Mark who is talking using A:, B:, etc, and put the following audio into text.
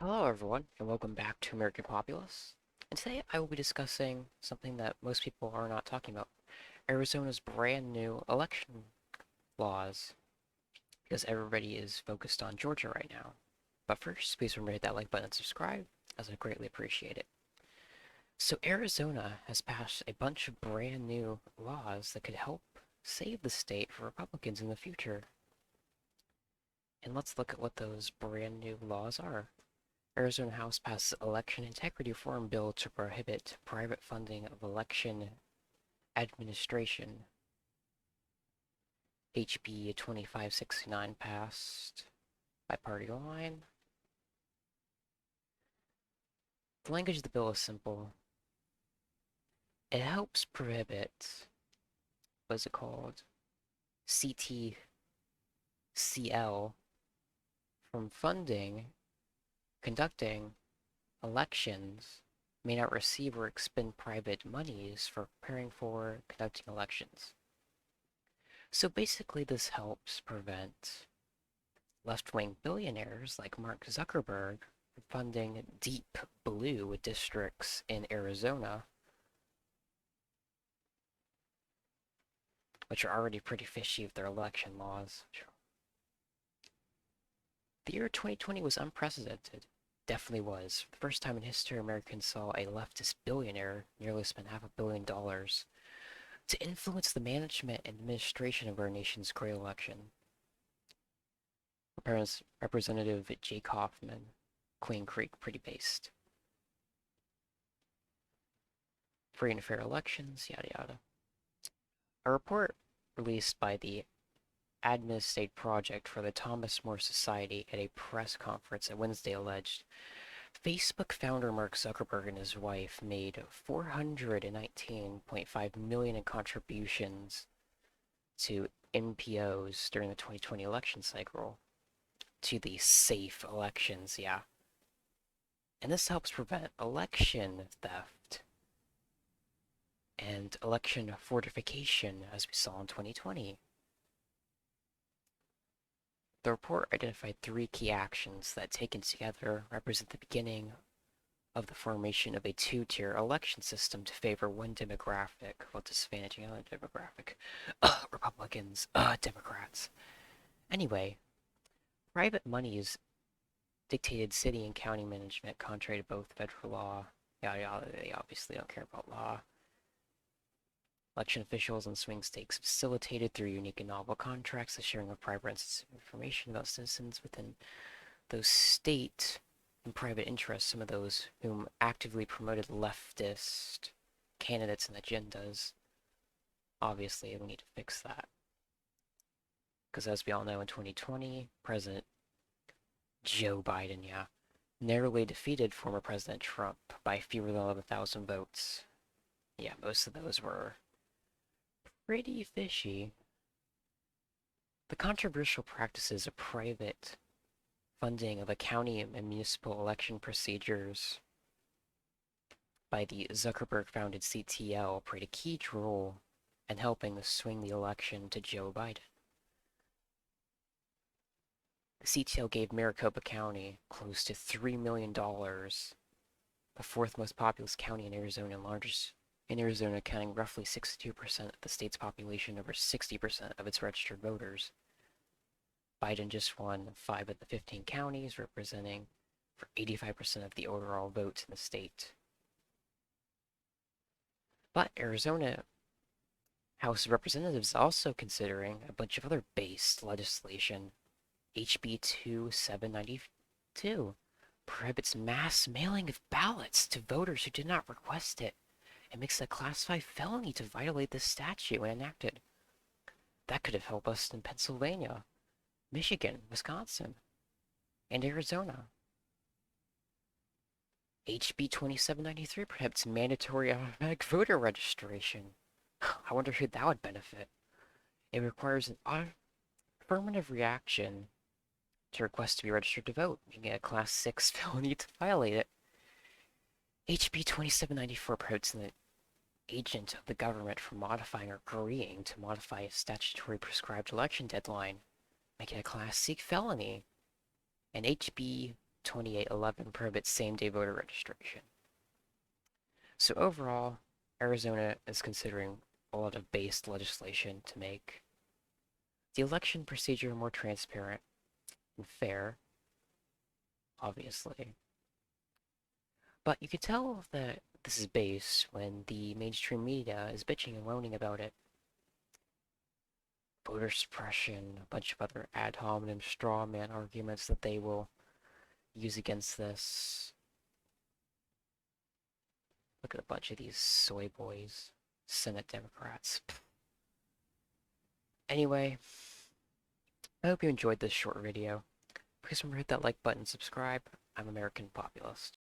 A: Hello, everyone, and welcome back to American Populace. And today I will be discussing something that most people are not talking about: Arizona's brand new election laws, because everybody is focused on Georgia right now. But first, please remember to hit that like button and subscribe, as I greatly appreciate it. So, Arizona has passed a bunch of brand new laws that could help save the state for Republicans in the future. And let's look at what those brand new laws are. Arizona House passed Election Integrity Reform Bill to prohibit private funding of election administration. HB 2569 passed by party line. The language of the bill is simple. It helps prohibit, what is it called? CTCL from conducting elections may not receive or expend private monies for preparing for conducting elections. So basically, this helps prevent left-wing billionaires like Mark Zuckerberg from funding deep blue districts in Arizona, which are already pretty fishy with their election laws. The year 2020 was unprecedented. Definitely was. For the first time in history, Americans saw a leftist billionaire nearly spend $500 million to influence the management and administration of our nation's great election. Representative Jake Hoffman, Queen Creek, pretty based. Free and fair elections, yada yada. A report released by the Administrate Project for the Thomas More Society at a press conference on Wednesday alleged Facebook founder Mark Zuckerberg and his wife made $419.5 million in contributions to NPOs during the 2020 election cycle. To the safe elections, yeah. And this helps prevent election theft and election fortification, as we saw in 2020. The report identified three key actions that, taken together, represent the beginning of the formation of a two-tier election system to favor one demographic while disadvantaging another demographic. Republicans, Democrats. Anyway, private monies dictated city and county management contrary to both federal law. Yada yada, they obviously don't care about law. Election officials in swing states facilitated through unique and novel contracts the sharing of private and sensitive information about citizens within those state and private interests, some of those whom actively promoted leftist candidates and agendas. Obviously, we need to fix that. Because as we all know, in 2020, President Joe Biden, yeah, narrowly defeated former President Trump by fewer than 11,000 votes. Yeah, most of those were pretty fishy. The controversial practices of private funding of a county and municipal election procedures by the Zuckerberg-founded CTL played a key role in helping to swing the election to Joe Biden. The CTL gave Maricopa County close to $3 million, the fourth most populous county in Arizona and largest in Arizona, accounting roughly 62% of the state's population, over 60% of its registered voters. Biden just won 5 of the 15 counties, representing for 85% of the overall votes in the state. But Arizona House of Representatives is also considering a bunch of other based legislation. HB 2792 prohibits mass mailing of ballots to voters who did not request it. It makes it a Class 5 felony to violate this statute when enacted. That could have helped us in Pennsylvania, Michigan, Wisconsin, and Arizona. HB 2793 prohibits mandatory automatic voter registration. I wonder who that would benefit. It requires an affirmative reaction to request to be registered to vote. You can get a Class 6 felony to violate it. HB 2794 prohibits an agent of the government from modifying or agreeing to modify a statutory prescribed election deadline, making a Class C felony. And HB 2811 prohibits same-day voter registration. So overall, Arizona is considering a lot of based legislation to make the election procedure more transparent and fair, obviously. But you can tell that this is based when the mainstream media is bitching and moaning about it. Voter suppression, a bunch of other ad hominem straw man arguments that they will use against this. Look at a bunch of these soy boys, Senate Democrats. Anyway, I hope you enjoyed this short video. Please remember to hit that like button, subscribe. I'm American Populist.